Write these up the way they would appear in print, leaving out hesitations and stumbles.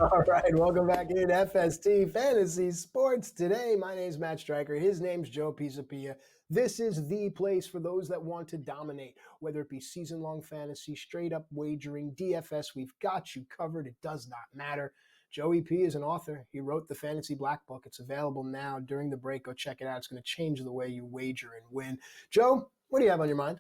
All right, welcome back in FST Fantasy Sports. Today, my name's Matt Striker. His name's Joe Pisapia. This is the place for those that want to dominate, whether it be season-long fantasy, straight-up wagering, DFS. We've got you covered. It does not matter. Joey P is an author. He wrote the Fantasy Black Book. It's available now during the break. Go check it out. It's going to change the way you wager and win. Joe, what do you have on your mind?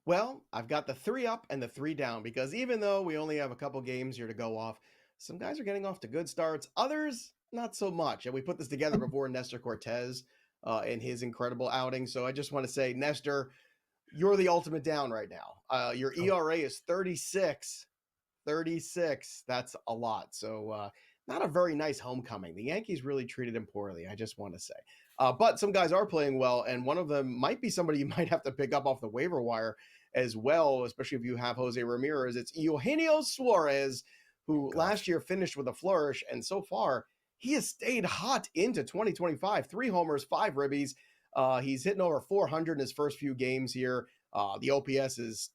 Well, I've got the 3 up and the 3 down because even though we only have a couple games here to go off, some guys are getting off to good starts, others not so much. And we put this together before Nestor Cortez in his incredible outing. So I just want to say, Nestor, you're the ultimate down right now. Your ERA is 36. 36. That's a lot. So not a very nice homecoming. The Yankees really treated him poorly, I just want to say. But some guys are playing well, and one of them might be somebody you might have to pick up off the waiver wire as well, especially if you have Jose Ramirez. It's Eugenio Suarez, who last year finished with a flourish, and so far he has stayed hot into 2025. 3 homers, 5 ribbies. He's hitting over 400 in his first few games here. The OPS is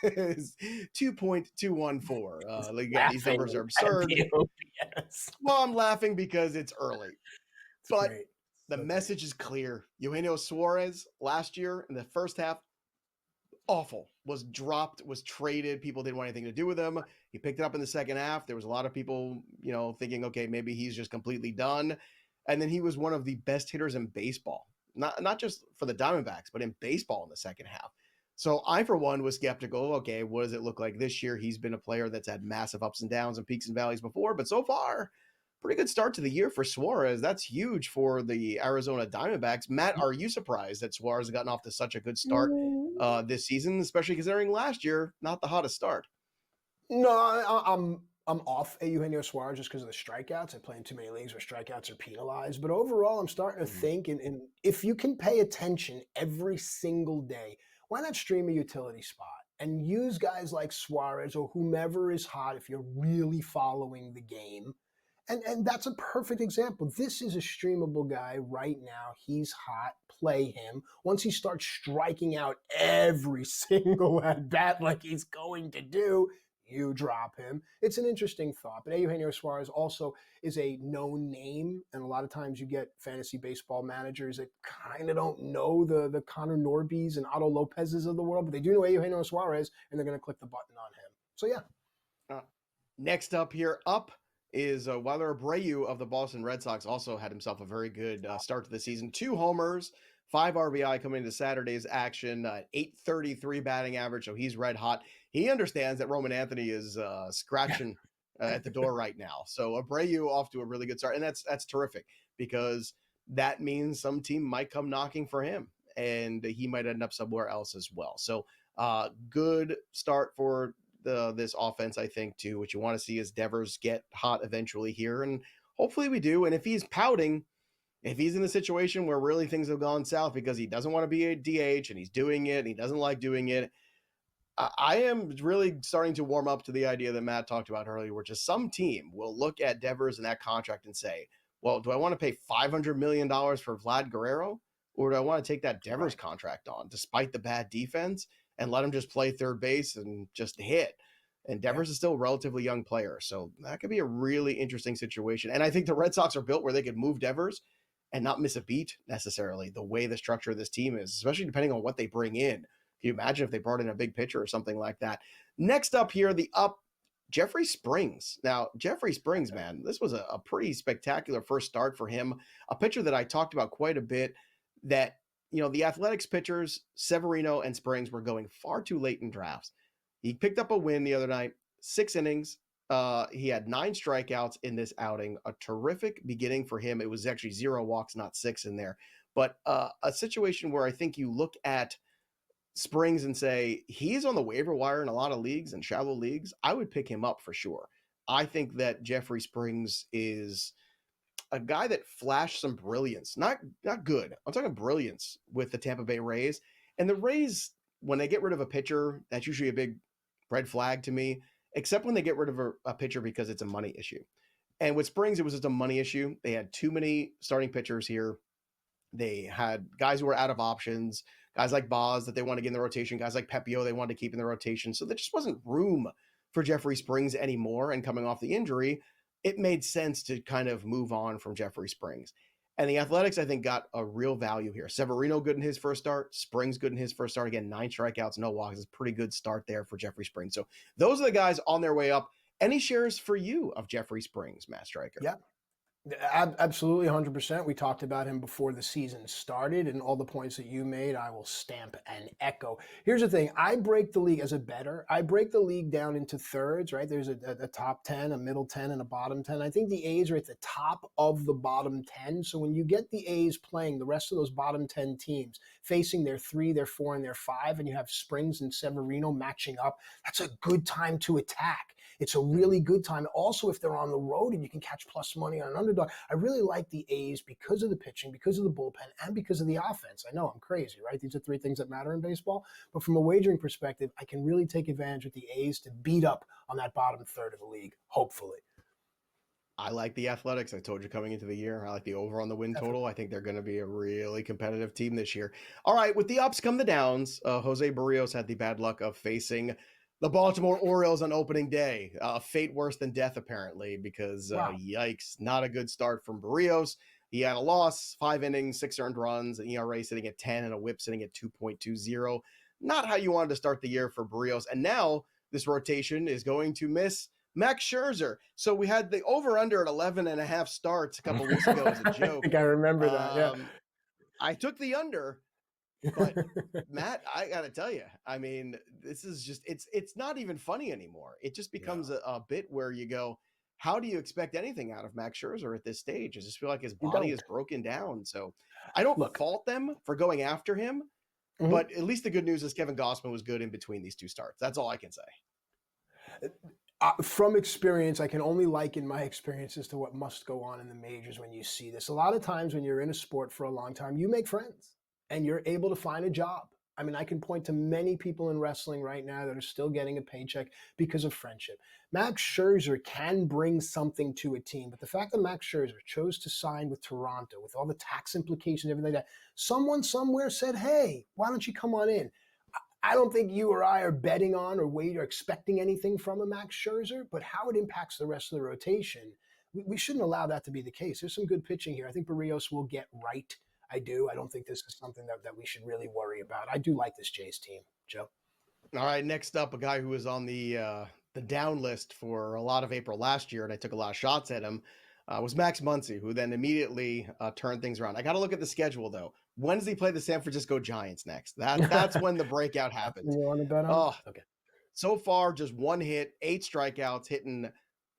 2.214. Again, these numbers are absurd. Well, I'm laughing because it's early. But Great. the message is clear. Eugenio Suarez last year in the first half, awful. Was dropped, was traded. People didn't want anything to do with him. He picked it up in the second half. There was a lot of people, thinking, okay, maybe he's just completely done. And then he was one of the best hitters in baseball. Not just for the Diamondbacks, but in baseball in the second half. So I, for one, was skeptical. Okay, what does it look like this year? He's been a player that's had massive ups and downs and peaks and valleys before, but so far, pretty good start to the year for Suarez. That's huge for the Arizona Diamondbacks. Matt, are you surprised that Suarez has gotten off to such a good start this season, especially considering last year, not the hottest start? No, I'm off at Eugenio Suarez just because of the strikeouts. I play in too many leagues where strikeouts are penalized. But overall, I'm starting to think, and if you can pay attention every single day, why not stream a utility spot and use guys like Suarez or whomever is hot if you're really following the game? And that's a perfect example. This is a streamable guy right now. He's hot. Play him. Once he starts striking out every single at bat like he's going to do, you drop him. It's an interesting thought. But Eugenio Suarez also is a known name, and a lot of times you get fantasy baseball managers that kind of don't know the Connor Norbys and Otto Lopez's of the world, but they do know Eugenio Suarez, and they're going to click the button on him. So, yeah. Next up is Wilder Abreu of the Boston Red Sox. Also had himself a very good start to the season. 2 homers, 5 RBI coming into Saturday's action, 833 batting average, so he's red hot. He understands that Roman Anthony is scratching at the door right now. So Abreu off to a really good start, and that's terrific because that means some team might come knocking for him, and he might end up somewhere else as well. So good start for this offense, I think, too. What you want to see is Devers get hot eventually here, and hopefully we do. And if he's pouting, if he's in a situation where really things have gone south because he doesn't want to be a DH and he's doing it and he doesn't like doing it, I am really starting to warm up to the idea that Matt talked about earlier, which is some team will look at Devers and that contract and say, well, do I want to pay $500 million for Vlad Guerrero, or do I want to take that Devers contract on despite the bad defense and let him just play third base and just hit? And Devers is still a relatively young player, so that could be a really interesting situation. And I think the Red Sox are built where they could move Devers and not miss a beat necessarily, the way the structure of this team is, especially depending on what they bring in. Can you imagine if they brought in a big pitcher or something like that? Next up here, Jeffrey Springs. Now, Jeffrey Springs, man, this was a pretty spectacular first start for him. A pitcher that I talked about quite a bit that, the Athletics pitchers, Severino and Springs, were going far too late in drafts. He picked up a win the other night, 6 innings. He had 9 strikeouts in this outing, a terrific beginning for him. It was actually 0 walks, not 6 in there. But a situation where I think you look at Springs and say, he's on the waiver wire in a lot of leagues and shallow leagues. I would pick him up for sure. I think that Jeffrey Springs is a guy that flashed some brilliance, not good. I'm talking brilliance with the Tampa Bay Rays. And the Rays, when they get rid of a pitcher, that's usually a big red flag to me, except when they get rid of a pitcher because it's a money issue. And with Springs, it was just a money issue. They had too many starting pitchers here. They had guys who were out of options, guys like Boz that they wanted to get in the rotation, guys like Pepio they wanted to keep in the rotation. So there just wasn't room for Jeffrey Springs anymore. And coming off the injury, it made sense to kind of move on from Jeffrey Springs. And the Athletics, I think, got a real value here. Severino good in his first start. Springs good in his first start. Again, 9 strikeouts, no walks. It's a pretty good start there for Jeffrey Springs. So those are the guys on their way up. Any shares for you of Jeffrey Springs, Matt Striker? Yeah. Absolutely, 100%. We talked about him before the season started, and all the points that you made, I will stamp and echo. Here's the thing. I break the league as a bettor. I break the league down into thirds, right? There's a top 10, a middle 10, and a bottom 10. I think the A's are at the top of the bottom 10. So when you get the A's playing the rest of those bottom 10 teams, facing their 3, their 4, and their 5, and you have Springs and Severino matching up, that's a good time to attack. It's a really good time. Also, if they're on the road and you can catch plus money on an underdog, I really like the A's because of the pitching, because of the bullpen, and because of the offense. I know I'm crazy, right? These are 3 things that matter in baseball. But from a wagering perspective, I can really take advantage with the A's to beat up on that bottom third of the league, hopefully. I like the Athletics. I told you coming into the year, I like the over on the win total. I think they're going to be a really competitive team this year. All right, with the ups come the downs. Jose Barrios had the bad luck of facing the Baltimore Orioles on opening day. Fate worse than death, apparently, because yikes, not a good start from Barrios. He had a loss, 5 innings, 6 earned runs, an ERA sitting at 10, and a whip sitting at 2.20. Not how you wanted to start the year for Barrios. And now this rotation is going to miss Max Scherzer. So we had the over-under at 11.5 starts a couple weeks ago as a joke. I think I remember that, yeah. I took the under. But Matt, I gotta tell you, I mean, this is just, it's not even funny anymore. It just becomes a bit where you go, how do you expect anything out of Max Scherzer at this stage? I just feel like his body is broken down. So I don't fault them for going after him, but at least the good news is Kevin Gausman was good in between these 2 starts. That's all I can say. From experience, I can only liken my experiences to what must go on in the majors when you see this. A lot of times when you're in a sport for a long time, you make friends. And you're able to find a job. I mean, I can point to many people in wrestling right now that are still getting a paycheck because of friendship. Max Scherzer can bring something to a team, but the fact that Max Scherzer chose to sign with Toronto, with all the tax implications, everything like that, someone somewhere said, hey, why don't you come on in? I don't think you or I are betting on or wait or expecting anything from a Max Scherzer, but how it impacts the rest of the rotation, we shouldn't allow that to be the case. There's some good pitching here. I think Barrios will get right. I do. I don't think this is something that we should really worry about. I do like this Jays team, Joe. All right, next up, a guy who was on the down list for a lot of April last year, and I took a lot of shots at him, was Max Muncy, who then immediately turned things around. I got to look at the schedule, though. When does he play the San Francisco Giants next? That's when the breakout happens. You want to bet on? Oh, okay. So far, just 1 hit, 8 strikeouts, hitting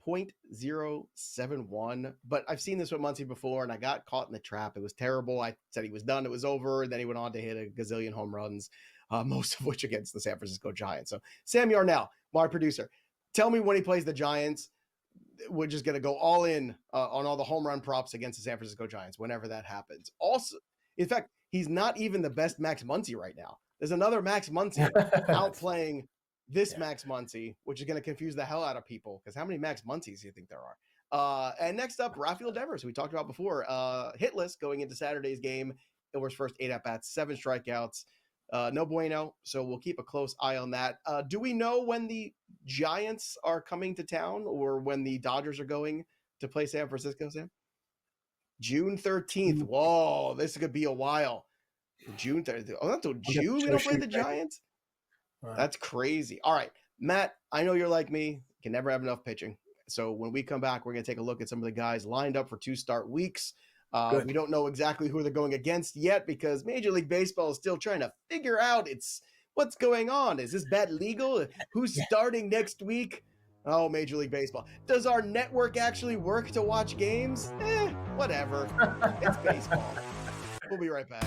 .071, but I've seen this with Muncy before, and I got caught in the trap. It was terrible. I said he was done. It was over. And then he went on to hit a gazillion home runs, most of which against the San Francisco Giants. So Sam Yarnell, my producer, tell me when he plays the Giants. We're just going to go all in on all the home run props against the San Francisco Giants whenever that happens. Also, in fact, he's not even the best Max Muncy right now. There's another Max Muncy outplaying Max Muncy, which is going to confuse the hell out of people, because how many Max Muncies do you think there are? And next up, Rafael Devers, who we talked about before, hitless going into Saturday's game. Over his first 8 at-bats, 7 strikeouts. No bueno, so we'll keep a close eye on that. Do we know when the Giants are coming to town or when the Dodgers are going to play San Francisco, Sam? June 13th. Whoa, this could be a while. June 30th. Oh, not until June we don't play the Giants? That's crazy. All right, Matt, I know you're like me. You can never have enough pitching. So when we come back, we're going to take a look at some of the guys lined up for 2 start weeks. We don't know exactly who they're going against yet because Major League Baseball is still trying to figure out what's going on. Is this bet legal? Who's starting next week? Oh, Major League Baseball. Does our network actually work to watch games? Whatever. It's baseball. We'll be right back.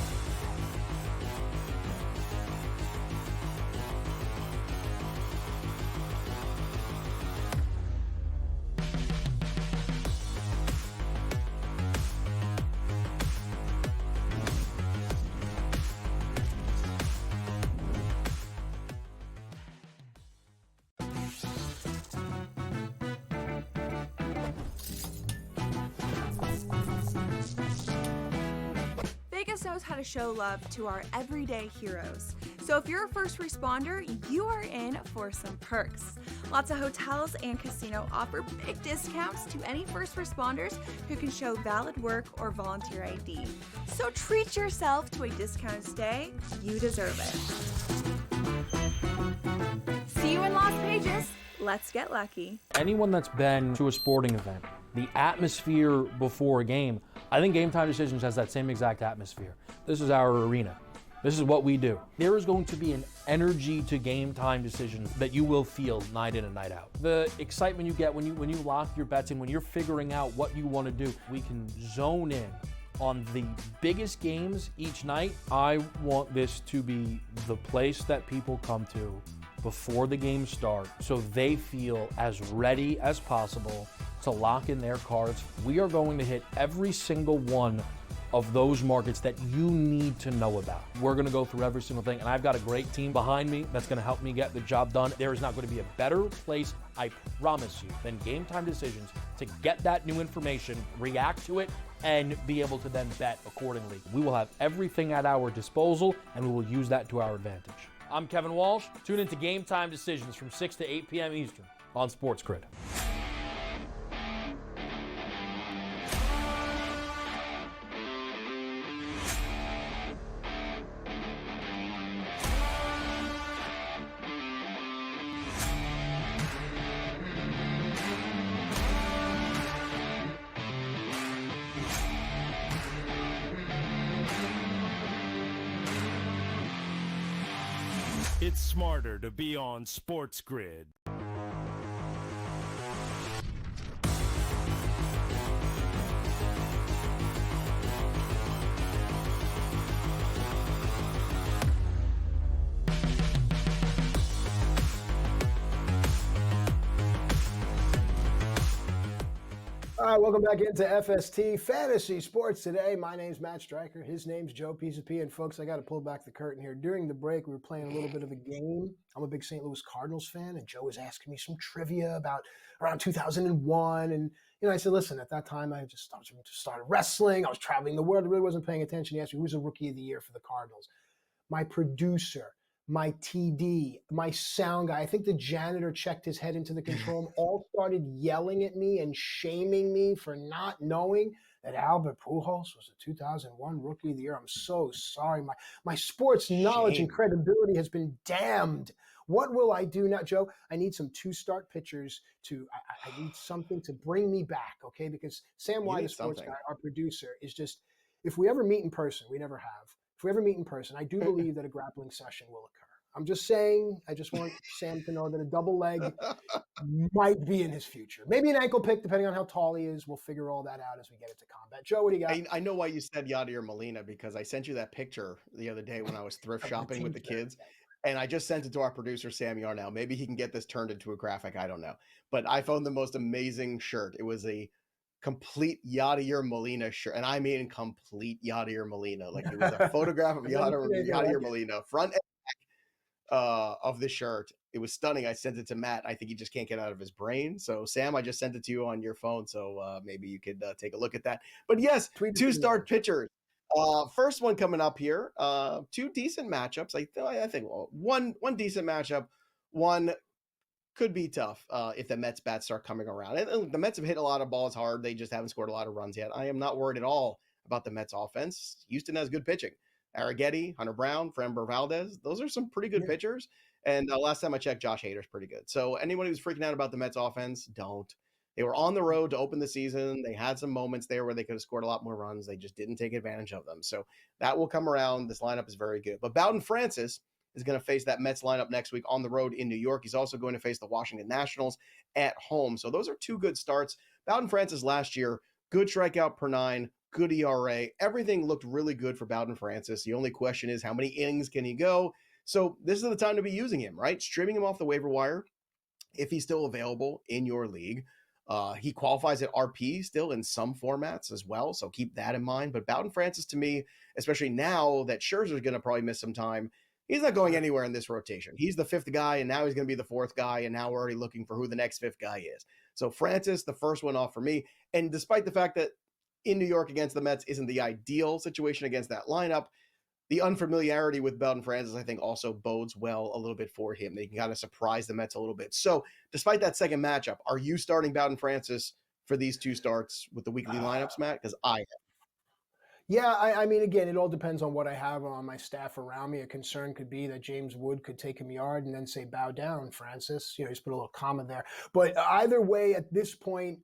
Knows how to show love to our everyday heroes. So if you're a first responder, you are in for some perks. Lots of hotels and casino offer big discounts to any first responders who can show valid work or volunteer ID. So treat yourself to a discounted stay. You deserve it. See you in Las Vegas. Let's get lucky. Anyone that's been to a sporting event, the atmosphere before a game, I think Game Time Decisions has that same exact atmosphere. This is our arena. This is what we do. There is going to be an energy to Game Time Decisions that you will feel night in and night out. The excitement you get when you lock your bets in, when you're figuring out what you want to do, we can zone in on the biggest games each night. I want this to be the place that people come to before the games start so they feel as ready as possible to lock in their cards. We are going to hit every single one of those markets that you need to know about. We're gonna go through every single thing, and I've got a great team behind me that's gonna help me get the job done. There is not gonna be a better place, I promise you, than Game Time Decisions to get that new information, react to it, and be able to then bet accordingly. We will have everything at our disposal, and we will use that to our advantage. I'm Kevin Walsh. Tune into Game Time Decisions from 6 to 8 p.m. Eastern on SportsGrid. It's smarter to be on SportsGrid. All right, welcome back into FST Fantasy Sports today. My name's Matt Striker. His name's Joe Pisapia. And folks, I got to pull back the curtain here. During the break, we were playing a little bit of a game. I'm a big St. Louis Cardinals fan, and Joe was asking me some trivia about around 2001. And I said, listen, at that time, I just started wrestling. I was traveling the world. I really wasn't paying attention. He asked me, who's the rookie of the year for the Cardinals? My producer, my TD, my sound guy, I think the janitor checked his head into the control room, all started yelling at me and shaming me for not knowing that Albert Pujols was the 2001 Rookie of the Year. I'm so sorry. My sports knowledge and credibility has been damned. What will I do now, Joe? I need some two-start pitchers I need something to bring me back, okay? Because Sam White, the sports guy, our producer, is just, if we ever meet in person, we never have. If we ever meet in person, I do believe that a grappling session will occur. I'm just saying, I just want Sam to know that a double leg might be in his future. Maybe an ankle pick, depending on how tall he is. We'll figure all that out as we get into combat. Joe, what do you got? I know why you said Yadier Molina, because I sent you that picture the other day when I was thrift shopping with the kids. And I just sent it to our producer, Sam Yarnell. Maybe he can get this turned into a graphic. I don't know. But I found the most amazing shirt. It was a complete Yadier Molina shirt. And I mean complete Yadier Molina. Like, it was a photograph of Yadier Molina, front and back of the shirt. It was stunning. I sent it to Matt. I think he just can't get out of his brain. So, Sam, I just sent it to you on your phone. So maybe you could take a look at that. But yes, two-start pitchers. First one coming up here. Two decent matchups. I think one decent matchup. One could be tough if the Mets bats start coming around. And the Mets have hit a lot of balls hard. They just haven't scored a lot of runs yet. I am not worried at all about the Mets offense. Houston has good pitching. Arrighetti, Hunter Brown, Framber Valdez. Those are some pretty good pitchers. And last time I checked, Josh Hader's pretty good. So anyone who's freaking out about the Mets offense, don't. They were on the road to open the season. They had some moments there where they could have scored a lot more runs. They just didn't take advantage of them. So that will come around. This lineup is very good. But Bowden Francis is going to face that Mets lineup next week on the road in New York. He's also going to face the Washington Nationals at home. So those are two good starts. Bowden Francis last year, good strikeout per nine, good ERA. Everything looked really good for Bowden Francis. The only question is, how many innings can he go? So this is the time to be using him, right? Streaming him off the waiver wire if he's still available in your league. He qualifies at RP still in some formats as well, so keep that in mind. But Bowden Francis, to me, especially now that Scherzer's going to probably miss some time, he's not going anywhere in this rotation. He's the fifth guy, and now he's going to be the fourth guy, and now we're already looking for who the next fifth guy is. So Francis, the first one off for me. And despite the fact that in New York against the Mets isn't the ideal situation against that lineup, the unfamiliarity with Belton Francis, I think, also bodes well a little bit for him. They can kind of surprise the Mets a little bit. So despite that second matchup, are you starting Belton Francis for these two starts with the weekly lineups, Matt? Because I am. Yeah, I mean, again, it all depends on what I have on my staff around me. A concern could be that James Wood could take him yard and then say, bow down, Francis. Just put a little comma there. But either way, at this point,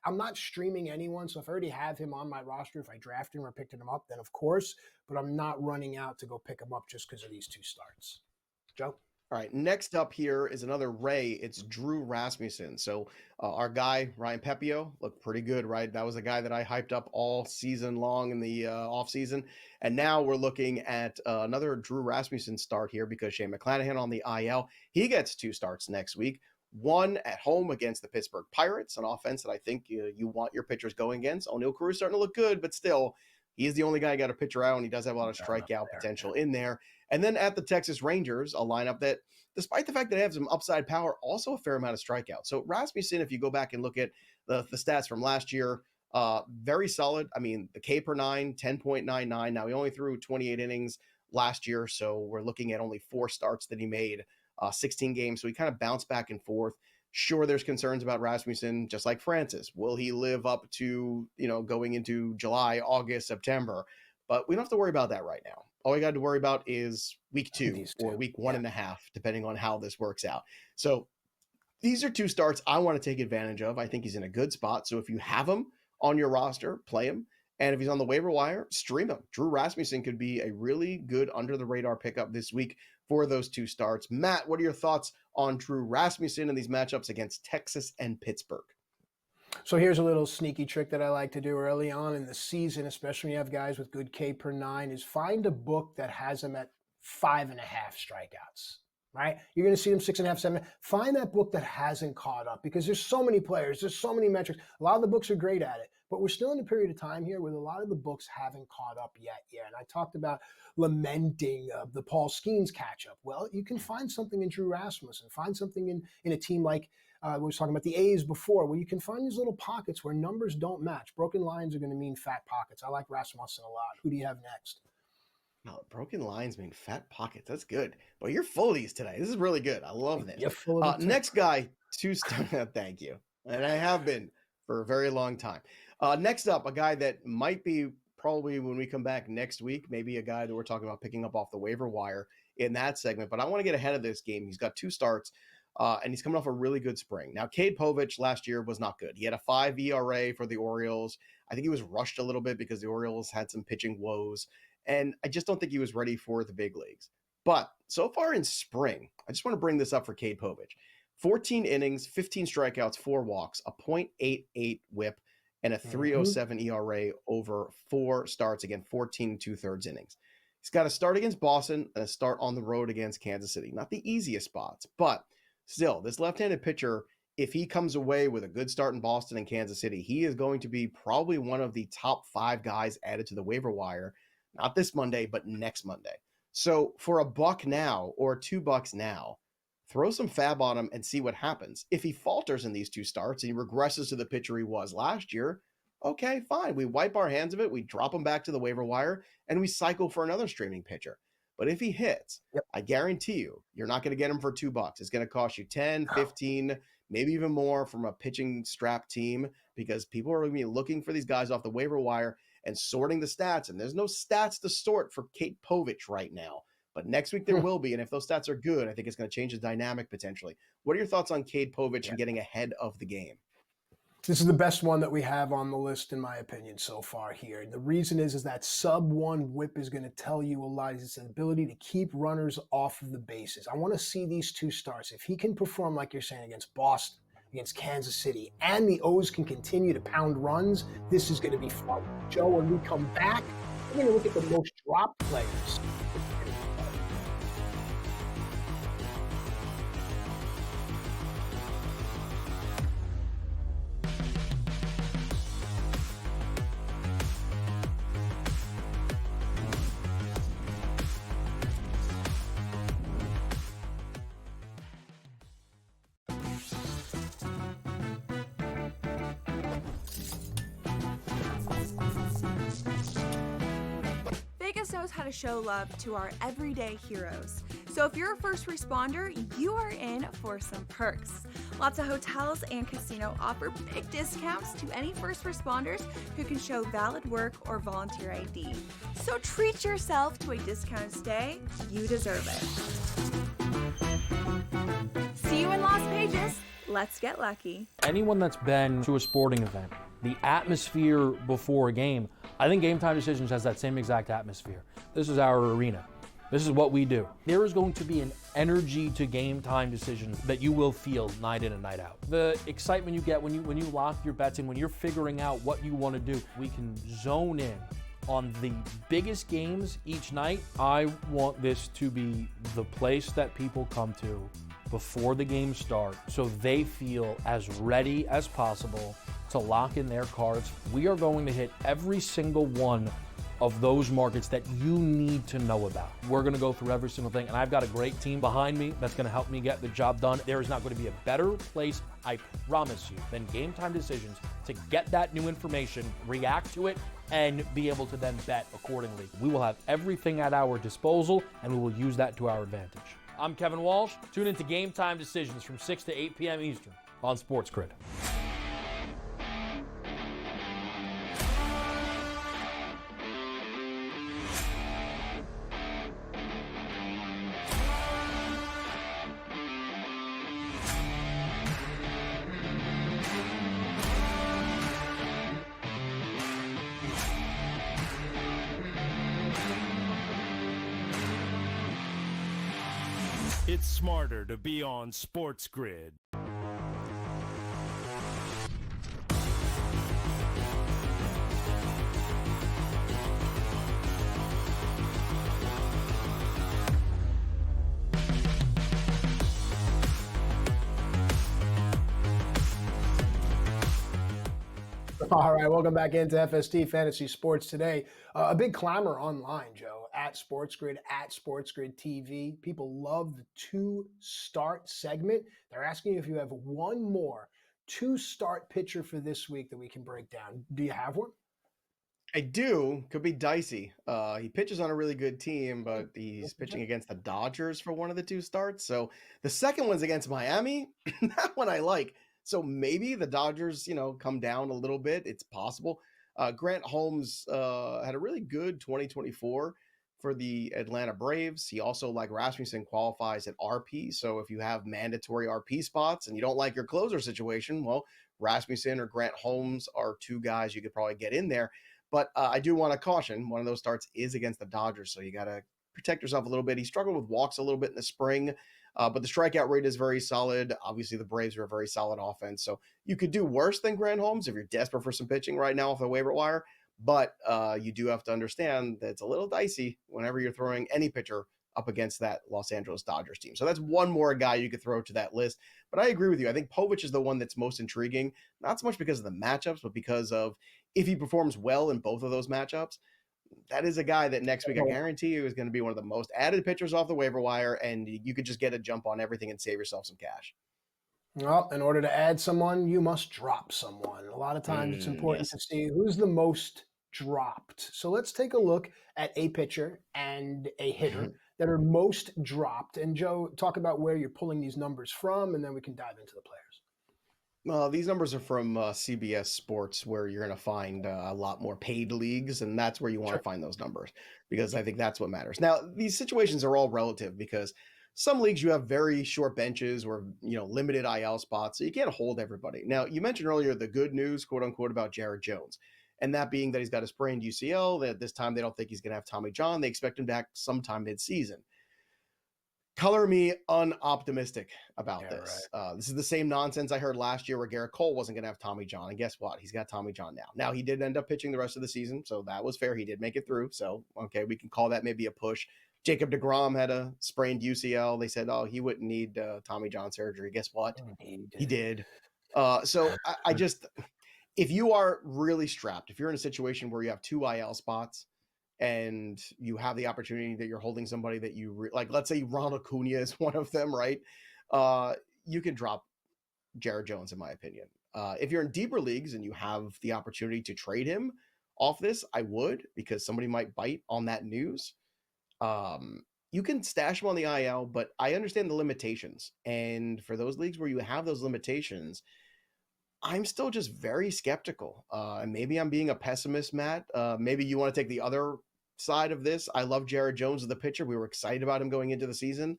I'm not streaming anyone. So if I already have him on my roster, if I drafted him or picked him up, then of course. But I'm not running out to go pick him up just because of these two starts. Joe? All right, next up here is another Ray. It's Drew Rasmussen. So our guy, Ryan Pepio, looked pretty good, right? That was a guy that I hyped up all season long in the offseason. And now we're looking at another Drew Rasmussen start here because Shane McClanahan on the IL. He gets 2 starts next week. One at home against the Pittsburgh Pirates, an offense that I think you want your pitchers going against. O'Neill Cruz's starting to look good, but still, he's the only guy got a pitcher out, and he does have a lot of strikeout potential in there. And then at the Texas Rangers, a lineup that, despite the fact that they have some upside power, also a fair amount of strikeouts. So Rasmussen, if you go back and look at the stats from last year, very solid. I mean, the K per 9, 10.99. Now, he only threw 28 innings last year, so we're looking at only 4 starts that he made, 16 games. So he kind of bounced back and forth. Sure, there's concerns about Rasmussen, just like Francis. Will he live up to, going into July, August, September? But we don't have to worry about that right now. All we got to worry about is week 2 or week 1.5, depending on how this works out. So these are 2 starts I want to take advantage of. I think he's in a good spot. So if you have him on your roster, play him. And if he's on the waiver wire, stream him. Drew Rasmussen could be a really good under-the-radar pickup this week for those 2 starts. Matt, what are your thoughts on Drew Rasmussen in these matchups against Texas and Pittsburgh? So here's a little sneaky trick that I like to do early on in the season, especially when you have guys with good K per 9, is find a book that has them at 5.5 strikeouts, right? You're going to see them 6.5, 7. Find that book that hasn't caught up because there's so many players, there's so many metrics. A lot of the books are great at it, but we're still in a period of time here where a lot of the books haven't caught up yet. And I talked about lamenting the Paul Skeens catch up. Well, you can find something in Drew Rasmussen, find something in a team like we were talking about the A's before, where you can find these little pockets where numbers don't match. Broken lines are going to mean fat pockets. I like Rasmussen a lot. Who do you have next? Oh, broken lines mean fat pockets. That's good. But you're full of these today. This is really good. I love this. You're full of next guy, 2 stars. Thank you. And I have been for a very long time. Next up, a guy that might be probably when we come back next week, maybe a guy that we're talking about picking up off the waiver wire in that segment. But I want to get ahead of this game. He's got 2 starts. And he's coming off a really good spring. Now, Cade Povich last year was not good. He had a 5 ERA for the Orioles. I think he was rushed a little bit because the Orioles had some pitching woes. And I just don't think he was ready for the big leagues. But so far in spring, I just want to bring this up for Cade Povich. 14 innings, 15 strikeouts, 4 walks, a .88 whip, and a 3.07 ERA over 4 starts. Again, 14 2/3 innings. He's got a start against Boston and a start on the road against Kansas City. Not the easiest spots, but still, this left-handed pitcher, if he comes away with a good start in Boston and Kansas City, he is going to be probably one of the top 5 guys added to the waiver wire, not this Monday, but next Monday. So for $1 now or $2 now, throw some fab on him and see what happens. If he falters in these 2 starts and he regresses to the pitcher he was last year, okay, fine. We wipe our hands of it, we drop him back to the waiver wire, and we cycle for another streaming pitcher. But if he hits, I guarantee you're not going to get him for $2. It's going to cost you 10, 15, maybe even more from a pitching strap team because people are going to be looking for these guys off the waiver wire and sorting the stats. And there's no stats to sort for Cade Povich right now. But next week there will be. And if those stats are good, I think it's going to change the dynamic potentially. What are your thoughts on Cade Povich and getting ahead of the game? This is the best one that we have on the list, in my opinion, so far here. And the reason is that sub-1 whip is going to tell you a lot. It's an ability to keep runners off of the bases. I want to see these 2 starts. If he can perform like you're saying against Boston, against Kansas City, and the O's can continue to pound runs, this is going to be fun. Joe, when we come back, we're going to look at the most dropped players. how to show love to our everyday heroes. So if you're a first responder, you are in for some perks. Lots of hotels and casino offer big discounts to any first responders who can show valid work or volunteer ID. So treat yourself to a discounted stay. You deserve it. See you in Las Vegas. Let's get lucky. Anyone that's been to a sporting event, the atmosphere before a game, I think Game Time Decisions has that same exact atmosphere. This is our arena. This is what we do. There is going to be an energy to Game Time Decisions that you will feel night in and night out. The excitement you get when you lock your bets in, when you're figuring out what you want to do, we can zone in on the biggest games each night. I want this to be the place that people come to before the games start so they feel as ready as possible to lock in their cards. We are going to hit every single one of those markets that you need to know about. We're gonna go through every single thing, and I've got a great team behind me that's gonna help me get the job done. There is not gonna be a better place, I promise you, than Game Time Decisions to get that new information, react to it, and be able to then bet accordingly. We will have everything at our disposal, and we will use that to our advantage. I'm Kevin Walsh. Tune into Game Time Decisions from 6 to 8 p.m. Eastern on SportsGrid. It's smarter to be on SportsGrid. All right, welcome back into FST Fantasy Sports today. A big clamor online, Joe, at SportsGrid, at SportsGrid TV. People love the two-start segment. They're asking if you have one more two-start pitcher for this week that we can break down. Do you have one? I do. Could be dicey. He pitches on a really good team, but he's pitching against the Dodgers for one of the two starts. So the second one's against Miami. That one I like. So maybe the Dodgers, come down a little bit. It's possible. Grant Holmes had a really good 2024 for the Atlanta Braves. He also, like Rasmussen, qualifies at RP. So if you have mandatory RP spots and you don't like your closer situation, well, Rasmussen or Grant Holmes are two guys you could probably get in there. But I do want to caution, one of those starts is against the Dodgers. So you got to protect yourself a little bit. He struggled with walks a little bit in the spring. But the strikeout rate is very solid. Obviously, the Braves are a very solid offense. So you could do worse than Grant Holmes if you're desperate for some pitching right now off the waiver wire. But you do have to understand that it's a little dicey whenever you're throwing any pitcher up against that Los Angeles Dodgers team. So that's one more guy you could throw to that list. But I agree with you. I think Povich is the one that's most intriguing, not so much because of the matchups, but because of if he performs well in both of those matchups. That is a guy that next week I guarantee you is going to be one of the most added pitchers off the waiver wire, and you could just get a jump on everything and save yourself some cash. Well, in order to add someone, you must drop someone. A lot of times it's important to see who's the most dropped. So let's take a look at a pitcher and a hitter that are most dropped. And Joe, talk about where you're pulling these numbers from, and then we can dive into the players. These numbers are from CBS Sports, where you're going to find a lot more paid leagues, and that's where you want to find those numbers, because I think that's what matters. Now, these situations are all relative, because some leagues you have very short benches or limited IL spots, so you can't hold everybody. Now, you mentioned earlier the good news, quote unquote, about Jared Jones, and that being that he's got a sprained UCL. That this time they don't think he's going to have Tommy John. They expect him back sometime mid-season. Color me unoptimistic about this. Right. This is the same nonsense I heard last year where Garrett Cole wasn't going to have Tommy John. And guess what? He's got Tommy John now. Now, he did end up pitching the rest of the season, so that was fair. He did make it through. So, okay, we can call that maybe a push. Jacob deGrom had a sprained UCL. They said, he wouldn't need Tommy John surgery. Guess what? He did. So I just, if you are really strapped, if you're in a situation where you have two IL spots, and you have the opportunity that you're holding somebody that you like, let's say Ronald Acuna is one of them, right? You can drop Jared Jones, in my opinion. If you're in deeper leagues and you have the opportunity to trade him off this, I would, because somebody might bite on that news. You can stash him on the IL, but I understand the limitations. And for those leagues where you have those limitations, I'm still just very skeptical. And maybe I'm being a pessimist, Matt. Maybe you want to take the other side of this. I love Jared Jones as the pitcher. We were excited about him going into the season.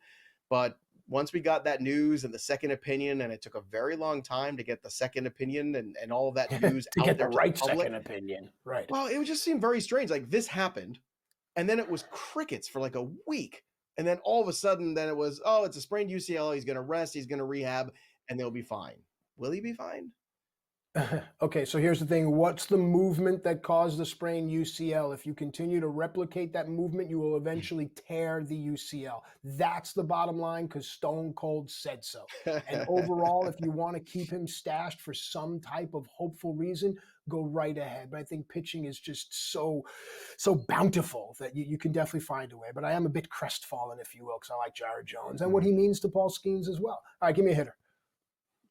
But once we got that news and the second opinion, and it took a very long time to get the second opinion and all of that news to out get there the to right public. second opinion. Right. Well, it would just seem very strange. Like this happened, and then it was crickets for like a week. And then all of a sudden, then it was, oh, it's a sprained UCL. He's going to rest. He's going to rehab, and they'll be fine. Will he be fine? Okay, so here's the thing. What's the movement that caused the sprained UCL? If you continue to replicate that movement, you will eventually tear the UCL. That's the bottom line because Stone Cold said so. And overall, if you want to keep him stashed for some type of hopeful reason, go right ahead. But I think pitching is just so bountiful that you can definitely find a way. But I am a bit crestfallen, if you will, because I like Jared Jones and what he means to Paul Skeens as well. All right, give me a hitter.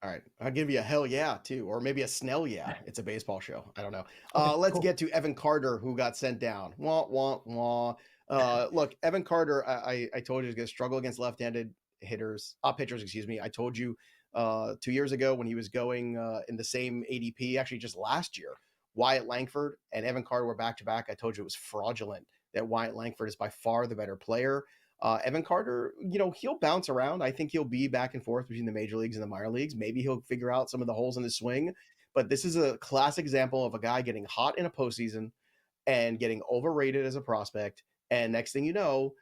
All right. I'll give you a hell yeah, too. Or maybe a Snell yeah. It's a baseball show. I don't know. Okay, Let's cool. get to Evan Carter, who got sent down. Wah, wah, wah. Look, Evan Carter, I told you he's going to struggle against left-handed pitchers, excuse me. I told you 2 years ago when he was going in the same ADP, actually just last year, Wyatt Langford and Evan Carter were back-to-back. I told you it was fraudulent that Wyatt Langford is by far the better player. Evan Carter, he'll bounce around. I think he'll be back and forth between the major leagues and the minor leagues. Maybe he'll figure out some of the holes in his swing. But this is a classic example of a guy getting hot in a postseason and getting overrated as a prospect. And next thing you know,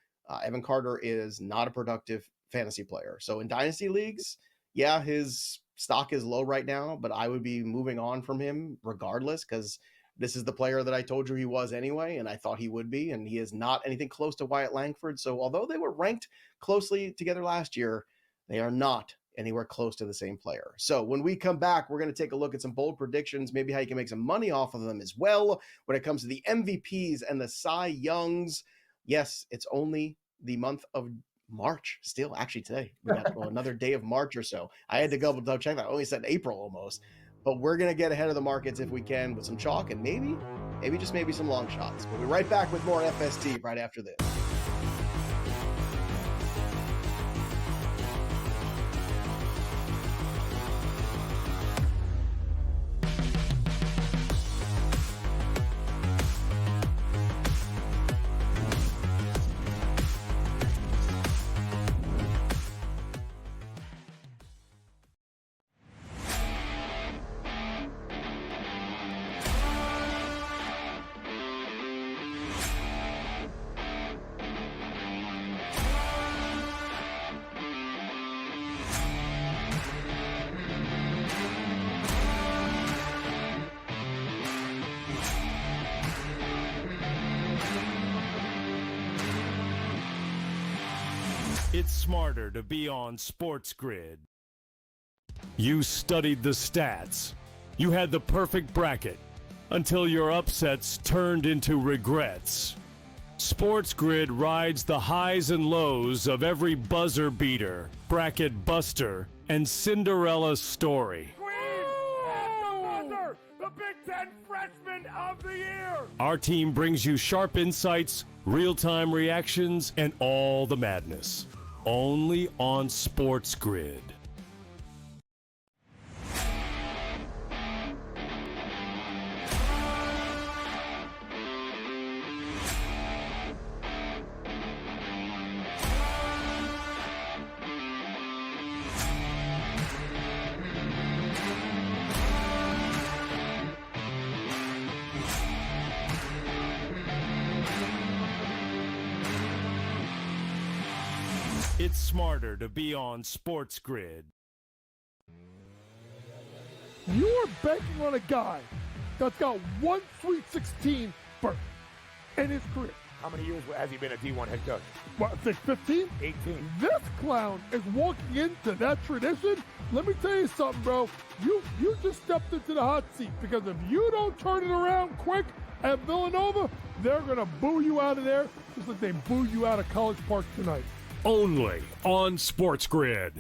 Evan Carter is not a productive fantasy player. So in dynasty leagues, yeah, his stock is low right now, but I would be moving on from him regardless because this is the player that I told you he was anyway, and I thought he would be, and he is not anything close to Wyatt Langford. So although they were ranked closely together last year, they are not anywhere close to the same player. So when we come back, we're going to take a look at some bold predictions, maybe how you can make some money off of them as well when it comes to the MVPs and the Cy Youngs. Yes, it's only the month of March still. Actually, today we got another day of March or so. I had to double check that. I only said April almost. But we're going to get ahead of the markets if we can with some chalk and maybe just some long shots. We'll be right back with more FST right after this. It's smarter to be on SportsGrid. You studied the stats. You had the perfect bracket until your upsets turned into regrets. SportsGrid rides the highs and lows of every buzzer beater, bracket buster, and Cinderella story. The Big Ten Freshman of the Year! Our team brings you sharp insights, real-time reactions, and all the madness. Only on SportsGrid. It's smarter to be on SportsGrid. You are banking on a guy that's got one Sweet 16 berth in his career. How many years has he been a D1 head coach? What, I think 15? 18. This clown is walking into that tradition. Let me tell you something, bro. You just stepped into the hot seat because if you don't turn it around quick at Villanova, they're going to boo you out of there just like they boo you out of College Park tonight. Only on SportsGrid.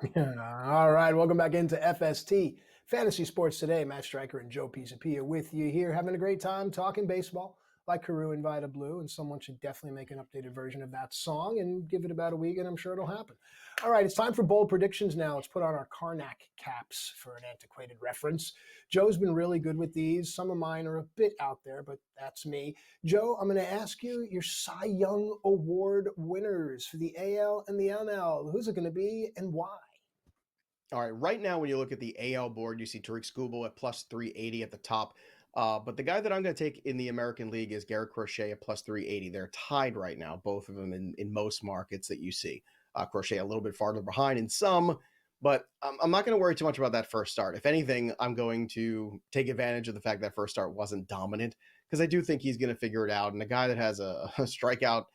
All right, welcome back into FST Fantasy Sports Today. Matt Striker and Joe Pisapia with you here, having a great time talking baseball like Carew and Vida Blue, and someone should definitely make an updated version of that song and give it about a week, and I'm sure it'll happen. All right, it's time for bold predictions now. Let's put on our Karnak caps for an antiquated reference. Joe's been really good with these. Some of mine are a bit out there, but that's me. Joe, I'm going to ask you your Cy Young Award winners for the AL and the NL. Who's it going to be and why? All right, right now when you look at the AL board, you see Tariq Skubal at plus 380 at the top. But the guy that I'm going to take in the American League is Garrett Crochet at plus 380. They're tied right now, both of them in most markets that you see. Crochet a little bit farther behind in some, but I'm not going to worry too much about that first start. If anything, I'm going to take advantage of the fact that first start wasn't dominant, because I do think he's going to figure it out. And a guy that has a strikeout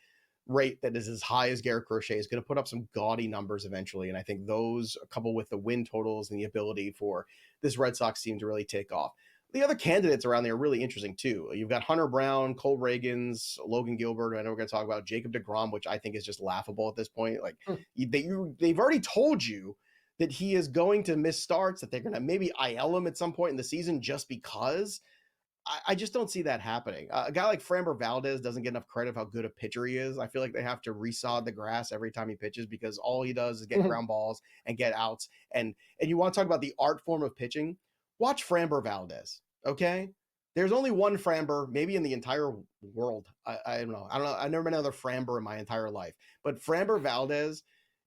rate that is as high as Garrett Crochet is going to put up some gaudy numbers eventually. And I think those, coupled with the win totals and the ability for this Red Sox team to really take off. The other candidates around there are really interesting too. You've got Hunter Brown, Cole Reagans, Logan Gilbert. I know we're going to talk about Jacob deGrom, which I think is just laughable at this point. Like they've already told you that he is going to miss starts, that they're going to maybe IL him at some point in the season just because. I just don't see that happening. A guy like Framber Valdez doesn't get enough credit of how good a pitcher he is. I feel like they have to resod the grass every time he pitches, because all he does is get ground balls and get outs. And you want to talk about the art form of pitching? Watch Framber Valdez, okay? There's only one Framber, maybe in the entire world. I don't know. I've never met another Framber in my entire life. But Framber Valdez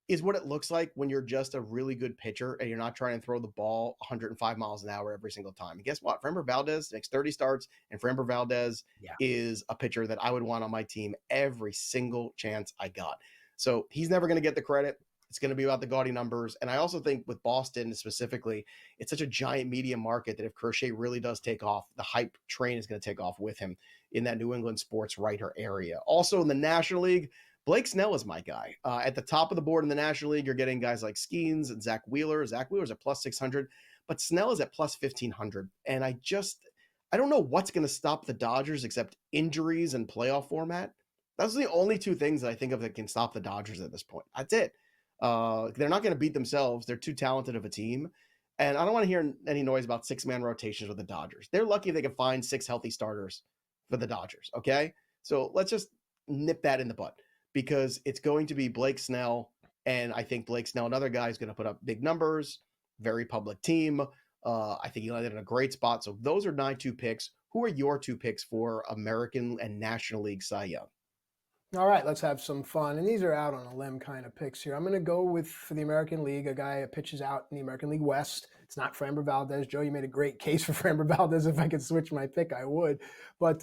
is what it looks like when you're just a really good pitcher and you're not trying to throw the ball 105 miles an hour every single time. And guess what? Framber Valdez makes 30 starts, and Framber Valdez is a pitcher that I would want on my team every single chance I got. So he's never going to get the credit. It's going to be about the gaudy numbers. And I also think with Boston specifically, it's such a giant media market that if Crochet really does take off, the hype train is going to take off with him in that New England sports writer area. Also in the National League, Blake Snell is my guy. At the top of the board in the National League, you're getting guys like Skeens and Zach Wheeler. Zach Wheeler's at plus 600, but Snell is at plus 1,500. And I don't know what's going to stop the Dodgers except injuries and playoff format. Those are the only two things that I think of that can stop the Dodgers at this point. That's it. They're not going to beat themselves. They're too talented of a team. And I don't want to hear any noise about 6-man rotations with the Dodgers. They're lucky if they can find 6 healthy starters for the Dodgers, okay? So let's just nip that in the bud, because it's going to be Blake Snell, and I think Blake Snell, another guy, is going to put up big numbers, very public team. I think he landed in a great spot. So those are my 2 picks. Who are your 2 picks for American and National League Cy Young? All right, let's have some fun. And these are out on a limb kind of picks here. I'm going to go with, for the American League, a guy that pitches out in the American League West. It's not Framber Valdez. Joe, you made a great case for Framber Valdez. If I could switch my pick, I would. But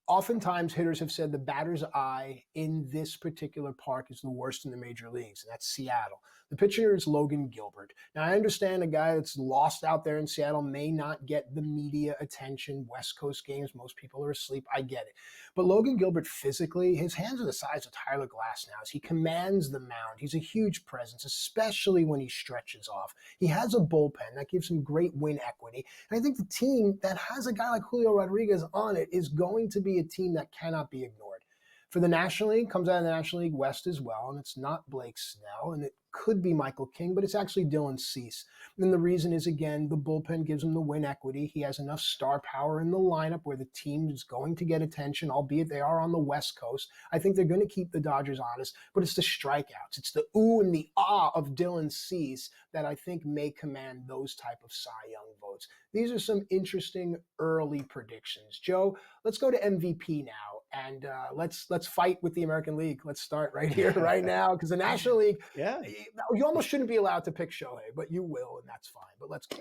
oftentimes hitters have said the batter's eye in this particular park is the worst in the major leagues, and that's Seattle. The pitcher is Logan Gilbert. Now, I understand a guy that's lost out there in Seattle may not get the media attention. West Coast games, most people are asleep. I get it. But Logan Gilbert physically, his hands are the size of Tyler Glasnow's. He commands the mound. He's a huge presence, especially when he stretches off. He has a bullpen that gives him great win equity. And I think the team that has a guy like Julio Rodriguez on it is going to be a team that cannot be ignored. For the National League, comes out of the National League West as well, and it's not Blake Snell, and it could be Michael King, but it's actually Dylan Cease. And the reason is, again, the bullpen gives him the win equity. He has enough star power in the lineup where the team is going to get attention, albeit they are on the West Coast. I think they're going to keep the Dodgers honest, but it's the strikeouts. It's the ooh and the ah of Dylan Cease that I think may command those type of Cy Young votes. These are some interesting early predictions. Joe, let's go to MVP now. And let's fight with the American League. Let's start right here, right now, because the National League, you almost shouldn't be allowed to pick Shohei, but you will, and that's fine. But let's go.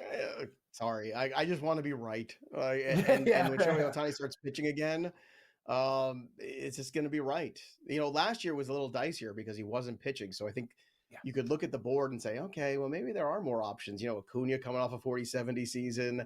Sorry, I just want to be right. And when Shohei Ohtani starts pitching again, it's just going to be right. You know, last year was a little dicier because he wasn't pitching. So I think you could look at the board and say, okay, well, maybe there are more options. You know, Acuna coming off a 40-70 season.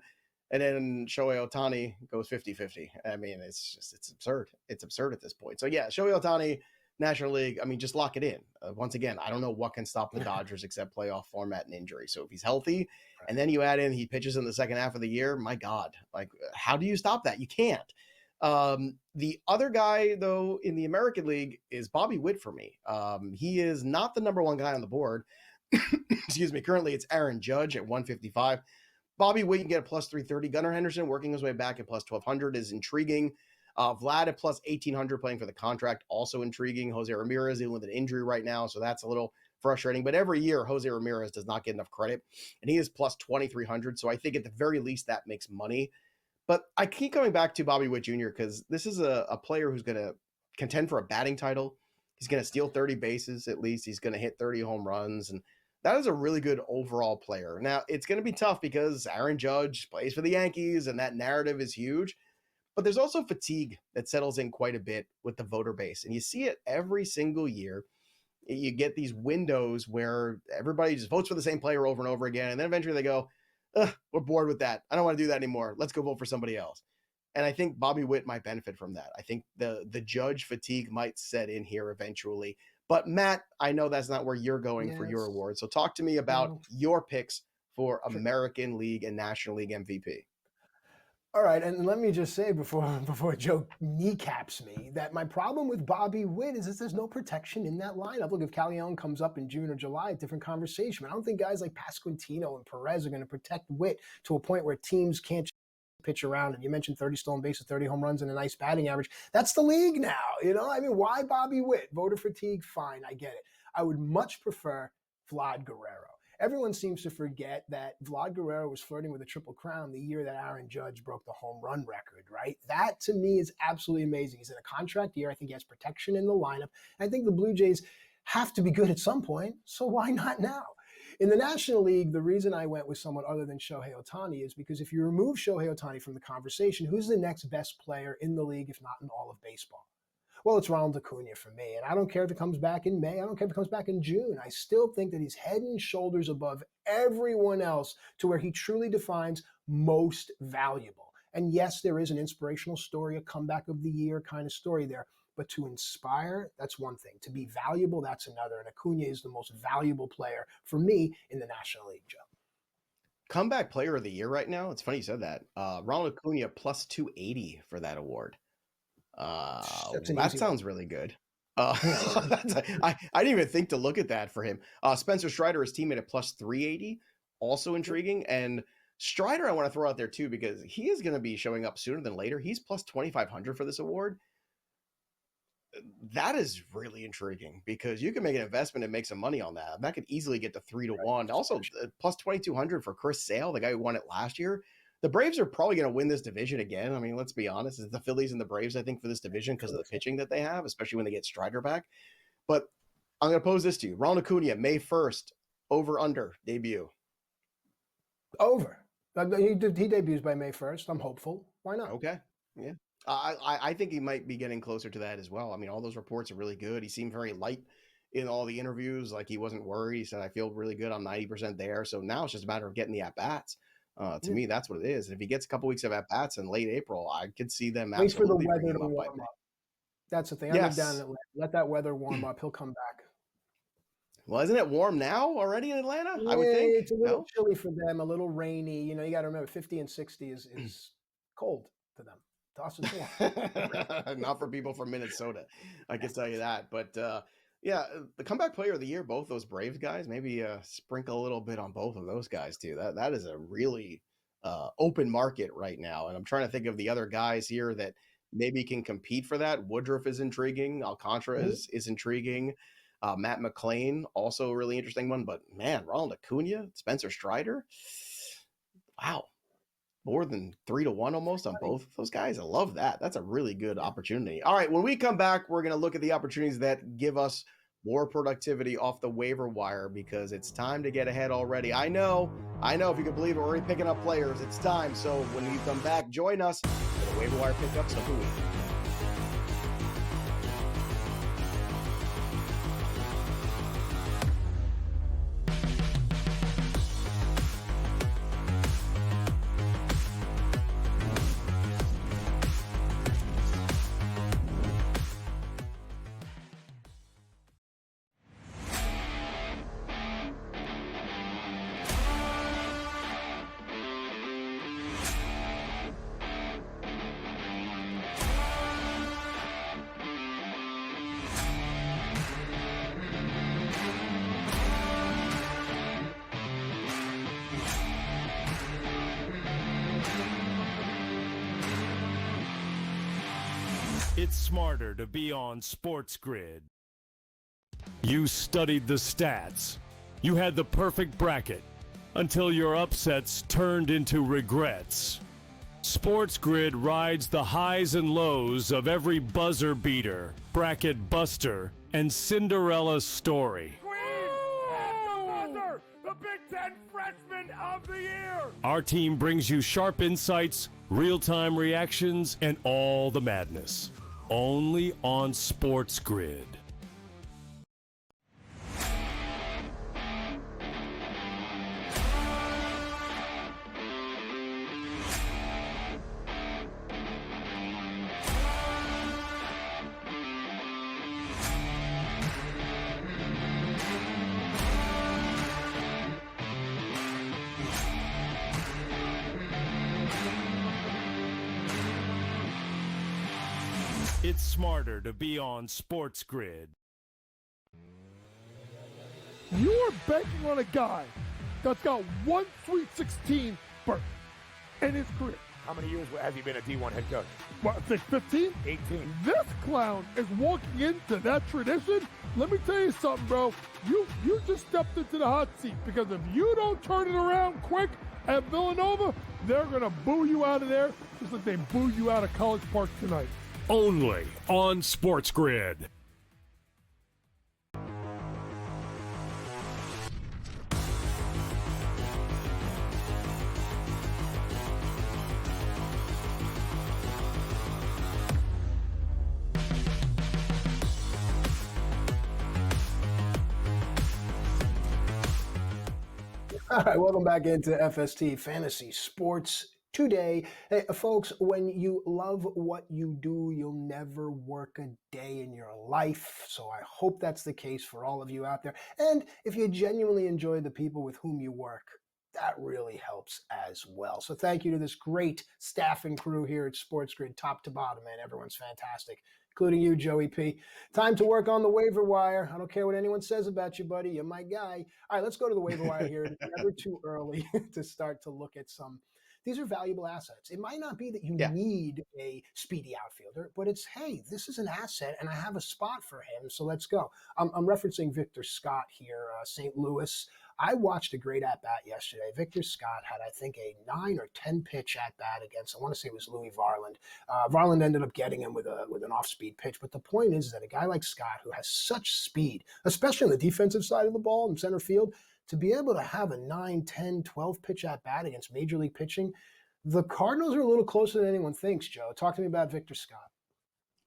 And then Shohei Ohtani goes 50-50. I mean, it's absurd. It's absurd at this point. So, yeah, Shohei Ohtani, National League, I mean, just lock it in. Once again, I don't know what can stop the Dodgers except playoff format and injury. So if he's healthy and then you add in he pitches in the second half of the year, my God, like, how do you stop that? You can't. The other guy, though, in the American League is Bobby Witt for me. He is not the number 1 guy on the board, Excuse me. Currently, it's Aaron Judge at 155. Bobby Witt can get a plus 330. Gunnar Henderson working his way back at plus 1200 is intriguing. Vlad at plus 1800 playing for the contract, also intriguing. Jose Ramirez dealing with an injury right now, so that's a little frustrating. But every year, Jose Ramirez does not get enough credit, and he is plus 2300. So I think at the very least that makes money. But I keep coming back to Bobby Witt Jr. because this is a player who's going to contend for a batting title. He's going to steal 30 bases at least. He's going to hit 30 home runs, and that is a really good overall player. Now, it's going to be tough because Aaron Judge plays for the Yankees, and that narrative is huge. But there's also fatigue that settles in quite a bit with the voter base. And you see it every single year. You get these windows where everybody just votes for the same player over and over again. And then eventually they go, we're bored with that. I don't want to do that anymore. Let's go vote for somebody else. And I think Bobby Witt might benefit from that. I think the Judge fatigue might set in here eventually. But Matt, I know that's not where you're going for your award. So talk to me about your picks for American League and National League MVP. All right, and let me just say before Joe kneecaps me that my problem with Bobby Witt is that there's no protection in that lineup. Look, if Callejon comes up in June or July, a different conversation. But I don't think guys like Pasquantino and Perez are going to protect Witt to a point where teams can't pitch around. And you mentioned 30 stolen bases, 30 home runs, and a nice batting average. That's the league now, you know? I mean, why Bobby Witt? Voter fatigue, fine, I get it. I would much prefer Vlad Guerrero. Everyone seems to forget that Vlad Guerrero was flirting with a Triple Crown the year that Aaron Judge broke the home run record, right? That, to me, is absolutely amazing. He's in a contract year. I think he has protection in the lineup. I think the Blue Jays have to be good at some point, so why not now? In the National League, the reason I went with someone other than Shohei Ohtani is because if you remove Shohei Ohtani from the conversation, who's the next best player in the league, if not in all of baseball? Well, it's Ronald Acuna for me, and I don't care if it comes back in May. I don't care if it comes back in June. I still think that he's head and shoulders above everyone else to where he truly defines most valuable. And yes, there is an inspirational story, a comeback of the year kind of story there. But to inspire, that's one thing. To be valuable, that's another. And Acuna is the most valuable player for me in the National League, Joe. Comeback player of the year right now? It's funny you said that. Ronald Acuna plus 280 for that award. That sounds really good. I didn't even think to look at that for him. Spencer Strider, his teammate at plus 380, also intriguing. And Strider, I want to throw out there too, because he is going to be showing up sooner than later. He's plus 2,500 for this award. That is really intriguing because you can make an investment and make some money on that. That could easily get to 3-1. Also, plus 2,200 for Chris Sale, the guy who won it last year. The Braves are probably going to win this division again. I mean, let's be honest. It's the Phillies and the Braves, I think, for this division because of the pitching that they have, especially when they get Strider back. But I'm going to pose this to you. Ronald Acuna, May 1st, over-under debut. Over. He debuts by May 1st. I'm hopeful. Why not? Okay. Yeah. I think he might be getting closer to that as well. I mean, all those reports are really good. He seemed very light in all the interviews. Like, he wasn't worried. He said, I feel really good. I'm 90% there. So now it's just a matter of getting the at-bats. To me, that's what it is. And if he gets a couple weeks of at-bats in late April, I could see them Wait for the absolutely weather bringing to him up by warm May. up. That's the thing. I Yes. live down in Atlanta. Let that weather warm up. He'll come back. Well, isn't it warm now already in Atlanta? Yeah, I would think. it's a little chilly for them, a little rainy. You know, you got to remember 50 and 60 is cold to them. To us, it's warm. Not for people from Minnesota, I can tell you that. But yeah, the comeback player of the year, both those Braves guys, maybe sprinkle a little bit on both of those guys too. That is a really open market right now. And I'm trying to think of the other guys here that maybe can compete for that. Woodruff is intriguing. Alcantara is intriguing. Matt McClain, also a really interesting one. But man, Ronald Acuna, Spencer Strider, wow. More than 3-1 almost on both of those guys. I love that. That's a really good opportunity. All right, when we come back, we're going to look at the opportunities that give us more productivity off the waiver wire because it's time to get ahead already. I know. If you can believe it, we're already picking up players. It's time. So when we come back, join us for the waiver wire pickups of the week. It's smarter to be on SportsGrid. You studied the stats. You had the perfect bracket until your upsets turned into regrets. SportsGrid rides the highs and lows of every buzzer beater, bracket buster, and Cinderella story. The Big Ten Freshman of the Year! Our team brings you sharp insights, real-time reactions, and all the madness. Only on SportsGrid. It's smarter to be on SportsGrid. You are banking on a guy that's got one Sweet 16 berth in his career. How many years has he been a D1 head coach? What, I think 15? 18. This clown is walking into that tradition. Let me tell you something, bro. You just stepped into the hot seat, because if you don't turn it around quick at Villanova, they're going to boo you out of there just like they booed you out of College Park tonight. Only on SportsGrid. All right, welcome back into FST Fantasy Sports today. Hey, folks, when you love what you do, you'll never work a day in your life. So I hope that's the case for all of you out there. And if you genuinely enjoy the people with whom you work, that really helps as well. So thank you to this great staff and crew here at SportsGrid, top to bottom, man. Everyone's fantastic, including you, Joey P. Time to work on the waiver wire. I don't care what anyone says about you, buddy. You're my guy. All right, let's go to the waiver wire here. It's never too early to start to look at some. These are valuable assets. It might not be that you need a speedy outfielder, but it's, hey, this is an asset, and I have a spot for him, so let's go. I'm referencing Victor Scott here, St. Louis. I watched a great at-bat yesterday. Victor Scott had, I think, a 9 or 10 pitch at-bat against, I want to say it was Louis Varland. Varland ended up getting him with an off-speed pitch. But the point is that a guy like Scott, who has such speed, especially on the defensive side of the ball in center field, to be able to have a 9, 10, 12 pitch at-bat against Major League pitching, the Cardinals are a little closer than anyone thinks, Joe. Talk to me about Victor Scott.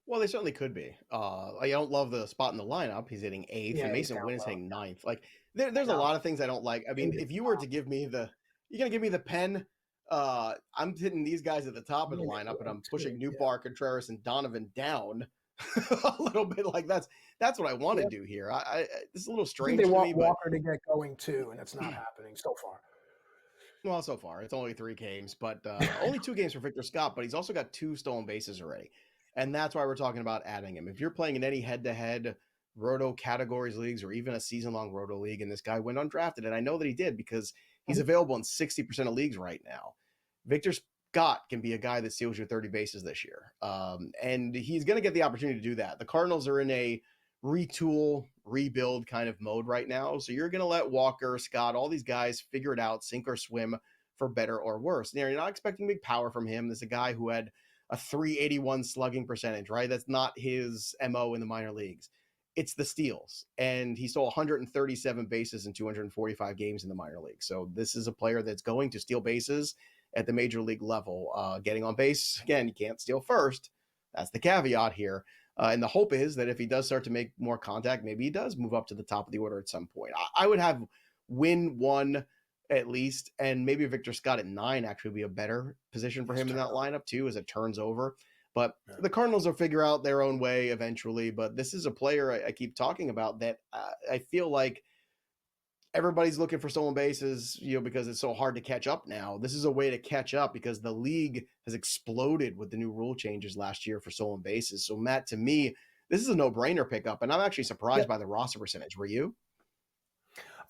Well, they certainly could be. I don't love the spot in the lineup. He's hitting 8th, and Mason Wynn is hitting 9th. Like, there's a lot of things I don't like. I mean, if you were to give me you're going to give me the pen, I'm hitting these guys at the top of the lineup, and I'm pushing Newbar, Contreras, and Donovan down a little bit. Like, that's what I want to do here. It's a little strange. I think they to want me, Walker to get going too, and it's not happening so far. Well, so far it's only 3 games, but only 2 games for Victor Scott. But he's also got 2 stolen bases already, and that's why we're talking about adding him. If you're playing in any head-to-head Roto categories leagues, or even a season-long Roto league, and this guy went undrafted, and I know that he did because he's available in 60% of leagues right now. Victor Scott can be a guy that steals your 30 bases this year, and he's going to get the opportunity to do that. The Cardinals are in a retool, rebuild kind of mode right now, so you're going to let Walker, Scott, all these guys figure it out, sink or swim, for better or worse. Now, you're not expecting big power from him. This is a guy who had a 381 slugging percentage, right? That's not his MO in the minor leagues. It's the steals, and he stole 137 bases in 245 games in the minor league. So this is a player that's going to steal bases at the major league level. Getting on base, again, you can't steal first. That's the caveat here. And the hope is that if he does start to make more contact, maybe he does move up to the top of the order at some point. I would have Win 1 at least, and maybe Victor Scott at 9 actually would be a better position for him in that lineup too, as it turns over. But the Cardinals will figure out their own way eventually. But this is a player I keep talking about that I feel like everybody's looking for stolen bases, because it's so hard to catch up now. This is a way to catch up because the league has exploded with the new rule changes last year for stolen bases. So, Matt, to me, this is a no-brainer pickup, and I'm actually surprised by the roster percentage. Were you?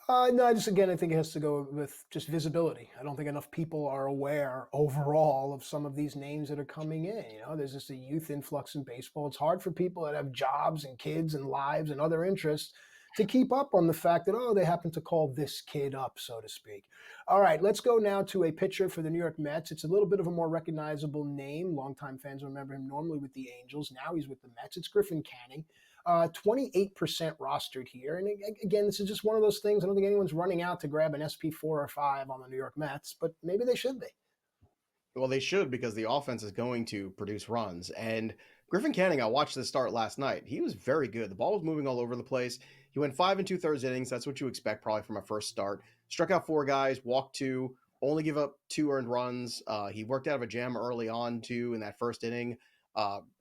No, I think it has to go with just visibility. I don't think enough people are aware overall of some of these names that are coming in. There's just a youth influx in baseball. It's hard for people that have jobs and kids and lives and other interests to keep up on the fact that, they happen to call this kid up, so to speak. All right, let's go now to a pitcher for the New York Mets. It's a little bit of a more recognizable name. Longtime fans remember him normally with the Angels. Now he's with the Mets. It's Griffin Canning. 28% rostered here. And again, this is just one of those things. I don't think anyone's running out to grab an SP4 or 5 on the New York Mets, but maybe they should be. Well, they should, because the offense is going to produce runs. And Griffin Canning, I watched this start last night. He was very good. The ball was moving all over the place. He went 5 2/3 innings. That's what you expect probably from a first start. Struck out 4 guys, walked 2, only give up 2 earned runs. He worked out of a jam early on too in that first inning.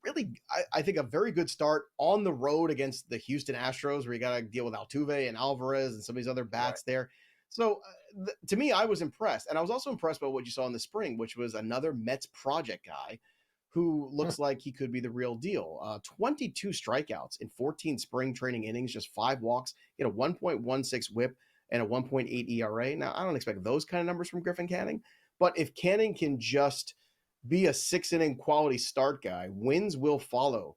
Really, I think a very good start on the road against the Houston Astros, where you got to deal with Altuve and Alvarez and some of these other bats there. So to me, I was impressed. And I was also impressed by what you saw in the spring, which was another Mets project guy who looks like he could be the real deal. 22 strikeouts in 14 spring training innings, just 5 walks, a 1.16 whip and a 1.8 ERA. Now, I don't expect those kind of numbers from Griffin Canning, but if Canning can just be a 6-inning quality start guy, wins will follow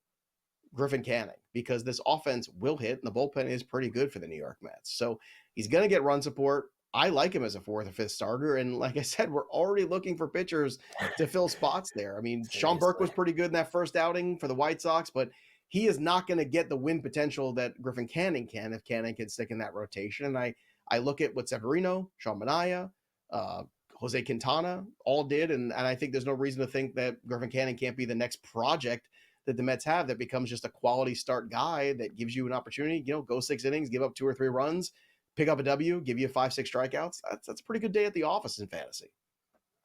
Griffin Canning, because this offense will hit, and the bullpen is pretty good for the New York Mets. So he's going to get run support. I like him as a 4th or 5th starter. And like I said, we're already looking for pitchers to fill spots there. I mean, Sean Burke was pretty good in that first outing for the White Sox, but he is not going to get the win potential that Griffin Canning can if Canning can stick in that rotation. And I look at what Severino, Sean Manaea, Jose Quintana all did. And I think there's no reason to think that Griffin Canning can't be the next project that the Mets have that becomes just a quality start guy that gives you an opportunity, go 6 innings, give up 2 or 3 runs, pick up a W, give you 5-6 strikeouts. That's a pretty good day at the office in fantasy.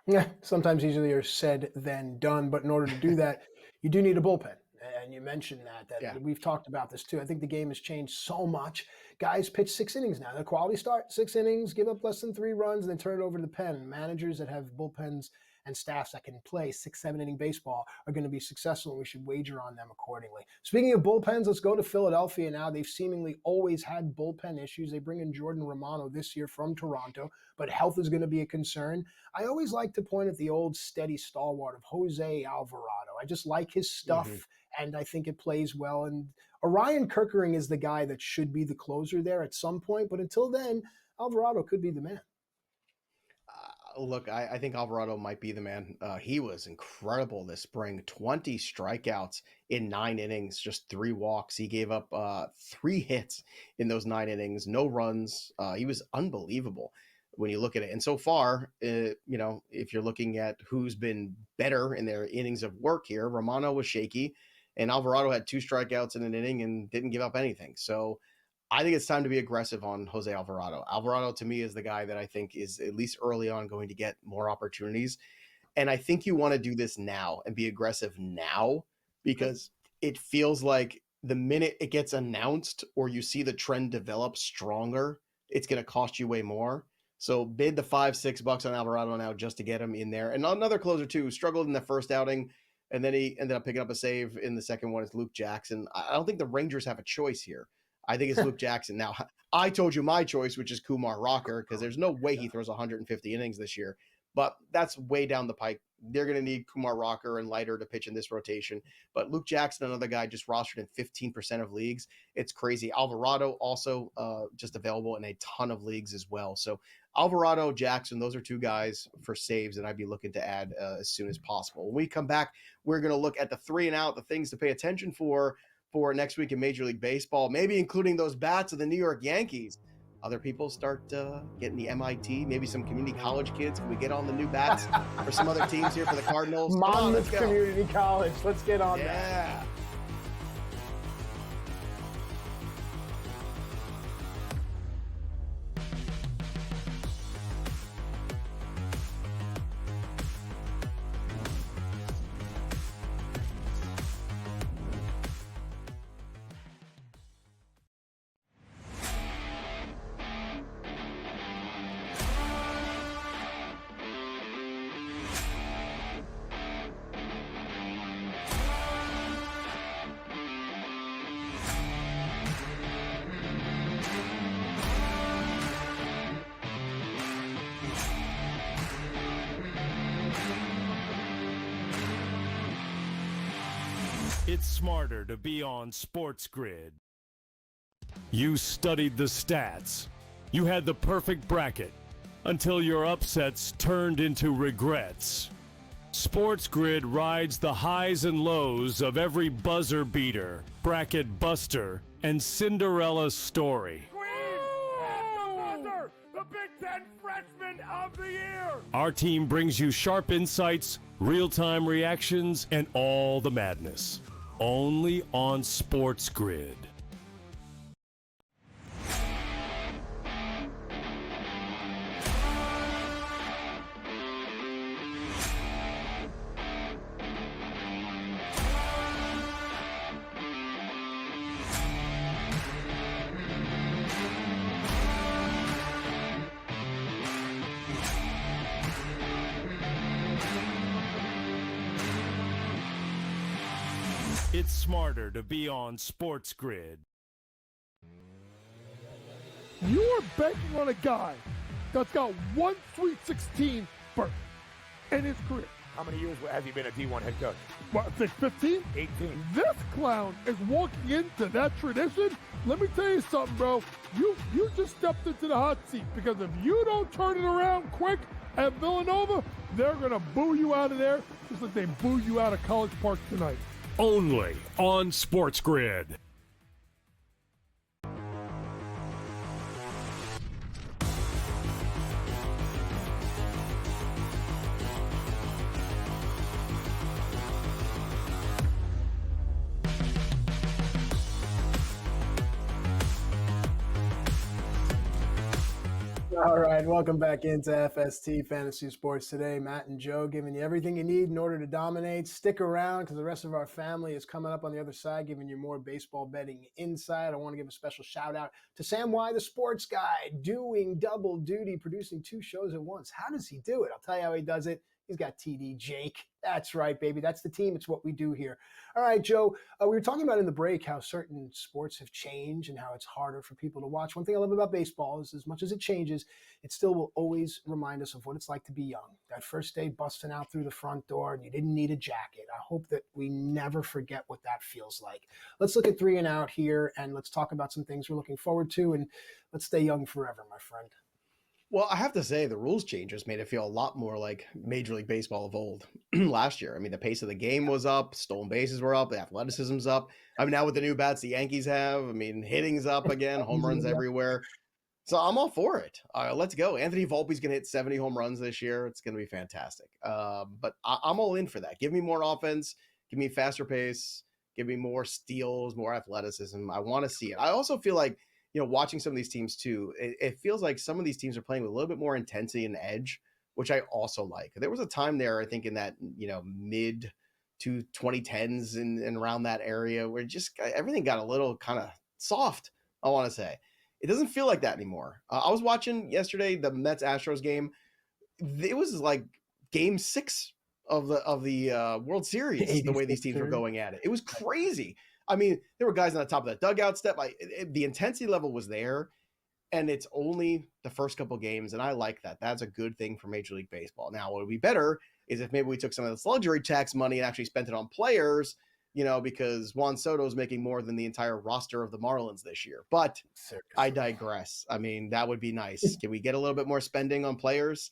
Yeah, sometimes easier said than done. But in order to do that, you do need a bullpen. And you mentioned that we've talked about this too. I think the game has changed so much. Guys pitch 6 innings now. The quality start, 6 innings, give up less than 3 runs, and then turn it over to the pen. Managers that have bullpens and staffs that can play 6-7 inning baseball are going to be successful, and we should wager on them accordingly. Speaking of bullpens, let's go to Philadelphia now. They've seemingly always had bullpen issues. They bring in Jordan Romano this year from Toronto, but health is going to be a concern. I always like to point at the old steady stalwart of Jose Alvarado. I just like his stuff, and I think it plays well. And Orion Kerkering is the guy that should be the closer there at some point, but until then, Alvarado could be the man. Look, I think Alvarado might be the man. He was incredible this spring. 20 strikeouts in 9 innings, just 3 walks. He gave up 3 hits in those 9 innings, no runs. He was unbelievable when you look at it. And so far, if you're looking at who's been better in their innings of work here, Romano was shaky, and Alvarado had 2 strikeouts in an inning and didn't give up anything. So I think it's time to be aggressive on Jose Alvarado. Alvarado, to me, is the guy that I think is, at least early on, going to get more opportunities. And I think you want to do this now and be aggressive now, because it feels like the minute it gets announced or you see the trend develop stronger, it's going to cost you way more. So bid the $5-6 on Alvarado now just to get him in there. And another closer, too, struggled in the first outing, and then he ended up picking up a save in the second one. It's Luke Jackson. I don't think the Rangers have a choice here. I think it's Luke Jackson. Now, I told you my choice, which is Kumar Rocker, because there's no way he throws 150 innings this year. But that's way down the pike. They're going to need Kumar Rocker and Leiter to pitch in this rotation. But Luke Jackson, another guy just rostered in 15% of leagues. It's crazy. Alvarado also just available in a ton of leagues as well. So Alvarado, Jackson, those are 2 guys for saves that I'd be looking to add as soon as possible. When we come back, we're going to look at the 3 and out, the things to pay attention for next week in Major League Baseball, maybe including those bats of the New York Yankees. Other people start getting the MIT, maybe some community college kids. Can we get on the new bats for some other teams here for the Cardinals? Monmouth Community College. Let's get on that. Yeah. It's smarter to be on SportsGrid. You studied the stats. You had the perfect bracket until your upsets turned into regrets. SportsGrid rides the highs and lows of every buzzer beater, bracket buster, and Cinderella story. The Big Ten Freshman of the Year! Our team brings you sharp insights, real-time reactions, and all the madness. Only on SportsGrid. It's smarter to be on SportsGrid. You are banking on a guy that's got one Sweet 16 berth in his career. How many years has he been a D1 head coach? What, I think 15? 18. This clown is walking into that tradition. Let me tell you something, bro. You just stepped into the hot seat, because if you don't turn it around quick at Villanova, they're going to boo you out of there just like they boo you out of College Park tonight. Only on SportsGrid. All right, welcome back into FST Fantasy Sports today. Matt and Joe giving you everything you need in order to dominate. Stick around because the rest of our family is coming up on the other side, giving you more baseball betting insight. I want to give a special shout out to Sam Y, the sports guy, doing double duty, producing 2 shows at once. How does he do it? I'll tell you how he does it. He's got TD Jake. That's right, baby. That's the team. It's what we do here. All right, Joe, we were talking about in the break how certain sports have changed and how it's harder for people to watch. One thing I love about baseball is as much as it changes, it still will always remind us of what it's like to be young. That first day busting out through the front door and you didn't need a jacket. I hope that we never forget what that feels like. Let's look at 3 and out here, and let's talk about some things we're looking forward to, and let's stay young forever, my friend. Well, I have to say the rules changes made it feel a lot more like Major League Baseball of old last year. I mean, the pace of the game was up, stolen bases were up, the athleticism's up. I mean, now with the new bats the Yankees have, I mean, hitting's up again, home runs everywhere. So I'm all for it. Let's go. Anthony Volpe's going to hit 70 home runs this year. It's going to be fantastic. But I'm all in for that. Give me more offense. Give me faster pace. Give me more steals, more athleticism. I want to see it. I also feel like, you know, watching some of these teams too, it feels like some of these teams are playing with a little bit more intensity and edge, which I also like. There was a time there, I think, in that, you know, mid to 2010s and around that area where just everything got a little kind of soft, I want to say. It doesn't feel like that anymore. I was watching yesterday the Mets-Astros game. It was like game 6 of the World Series, the way these teams were going at it. It was crazy. I mean, there were guys on the top of that dugout step. The intensity level was there, and it's only the first couple games, and I like that. That's a good thing for Major League Baseball. Now, what would be better is if maybe we took some of this luxury tax money and actually spent it on players, you know, because Juan Soto's making more than the entire roster of the Marlins this year. But I digress. I mean, that would be nice. Can we get a little bit more spending on players?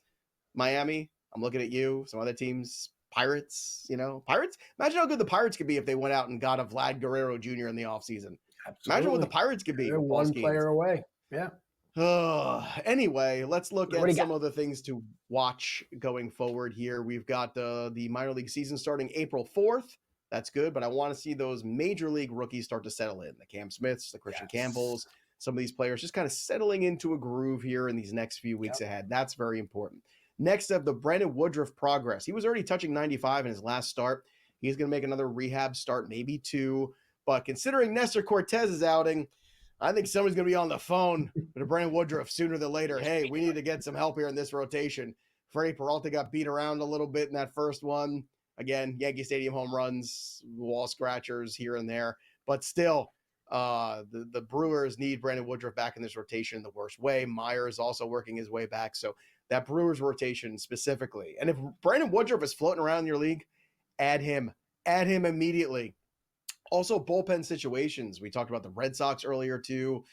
Miami, I'm looking at you. Some other teams. Pirates, you know, Pirates. Imagine how good the Pirates could be if they went out and got a Vlad Guerrero Jr. in the offseason. Imagine what the Pirates could be. They're one player away. Yeah. Anyway, let's look at some of the things to watch going forward here. We've got the minor league season starting April 4th. That's good, but I want to see those major league rookies start to settle in. The Cam Smiths, the Christian Campbells, some of these players just kind of settling into a groove here in these next few weeks ahead. That's very important. Next up, the Brandon Woodruff progress. He was already touching 95 in his last start. He's going to make another rehab start, maybe 2. But considering Nestor Cortez's outing, I think someone's going to be on the phone to Brandon Woodruff sooner than later. Hey, we need to get some help here in this rotation. Freddie Peralta got beat around a little bit in that first one. Again, Yankee Stadium home runs, wall scratchers here and there. But still, the Brewers need Brandon Woodruff back in this rotation in the worst way. Meyer is also working his way back. So that Brewers rotation specifically. And if Brandon Woodruff is floating around in your league, add him immediately. Also, bullpen situations. We talked about the Red Sox earlier too.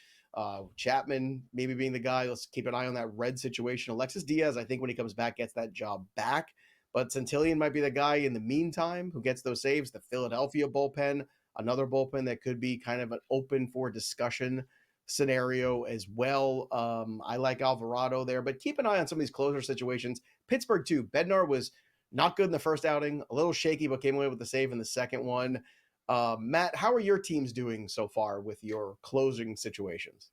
Chapman maybe being the guy. Let's keep an eye on that Red situation. Alexis Diaz, I think when he comes back, gets that job back. But Centillion might be the guy in the meantime who gets those saves. The Philadelphia bullpen, another bullpen that could be kind of an open for discussion scenario as well. I like Alvarado there, but keep an eye on some of these closer situations. Pittsburgh too. Bednar was not good in the first outing, a little shaky, but came away with the save in the second one. Matt, how are your teams doing so far with your closing situations?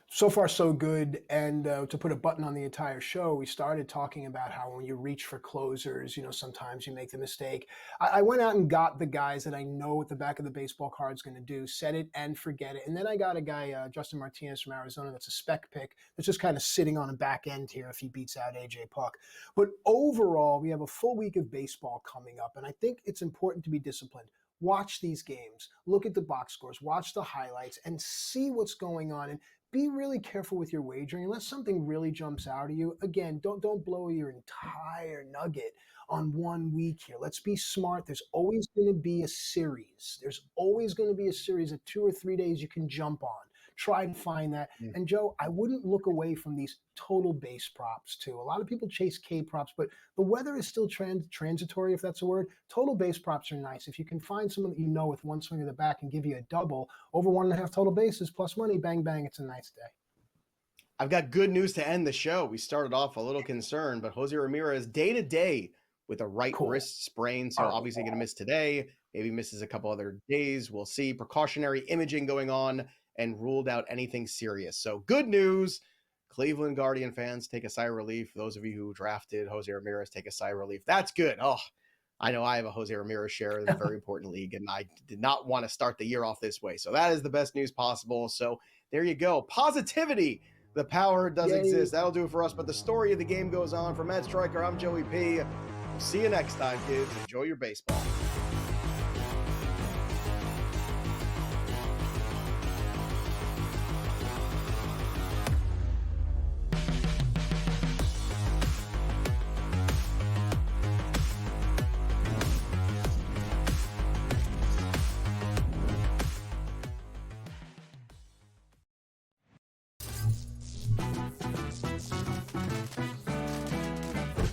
So far, so good. And to put a button on the entire show, we started talking about how when you reach for closers, sometimes you make the mistake. I went out and got the guys that I know what the back of the baseball card is going to do, set it and forget it. And then I got a guy, Justin Martinez from Arizona, that's a spec pick that's just kind of sitting on a back end here if he beats out AJ Puck. But overall, we have a full week of baseball coming up, and I think it's important to be disciplined. Watch these games, look at the box scores, watch the highlights, and see what's going on. And be really careful with your wagering unless something really jumps out at you. Again, don't blow your entire nugget on 1 week here. Let's be smart. There's always going to be a series. There's always going to be a series of 2 or 3 days you can jump on. Try to find that. And Joe, I wouldn't look away from these total base props too. A lot of people chase K props, but the weather is still transitory, if that's a word. Total base props are nice. If you can find someone that you know with one swing of the bat and give you a double over 1.5 total bases plus money, bang, bang, it's a nice day. I've got good news to end the show. We started off a little concerned, but Jose Ramirez day to day with a right wrist sprain. So obviously going to miss today, maybe misses a couple other days. We'll see. Precautionary imaging going on and ruled out anything serious. So good news. Cleveland Guardian fans, take a sigh of relief. Those of you who drafted Jose Ramirez, take a sigh of relief. That's good. Oh, I know I have a Jose Ramirez share in a very important league, and I did not want to start the year off this way. So that is the best news possible. So there you go. Positivity. The power does exist. That'll do it for us. But the story of the game goes on. For Matt Striker, I'm Joey P. We'll see you next time, kids. Enjoy your baseball.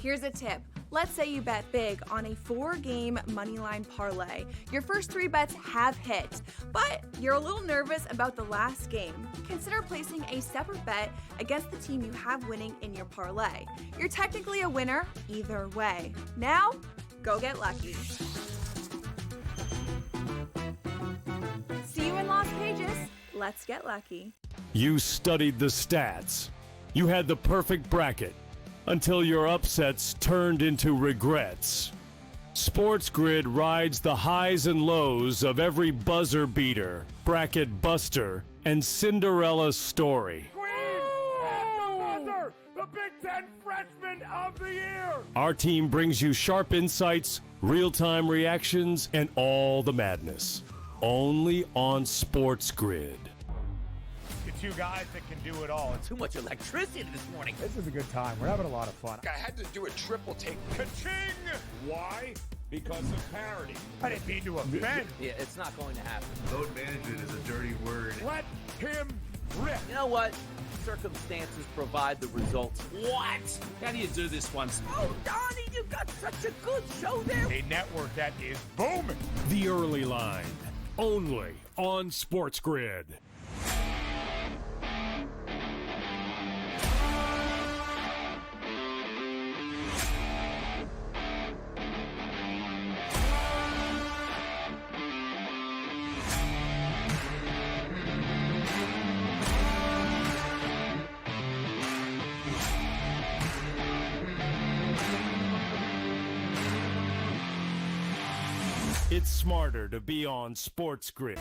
Here's a tip. Let's say you bet big on a 4-game moneyline parlay. Your first 3 bets have hit, but you're a little nervous about the last game. Consider placing a separate bet against the team you have winning in your parlay. You're technically a winner either way. Now, go get lucky. See you in Las Vegas. Let's get lucky. You studied the stats. You had the perfect bracket until your upsets turned into regrets. SportsGrid rides the highs and lows of every buzzer beater, bracket buster, and Cinderella story. The Big Ten Freshman of the Year! Our team brings you sharp insights, real-time reactions, and all the madness. Only on SportsGrid. Two guys that can do it all. Too much electricity this morning. This is a good time. We're having a lot of fun. I had to do a triple take. Ka-ching! Why? Because of parity. I didn't mean to offend. Yeah, it's not going to happen. Load management is a dirty word. Let him rip. You know what? Circumstances provide the results. What? How do you do this once? Oh, Donnie, you've got such a good show there. A network that is booming. The Early Line, only on SportsGrid. It's smarter to be on SportsGrid.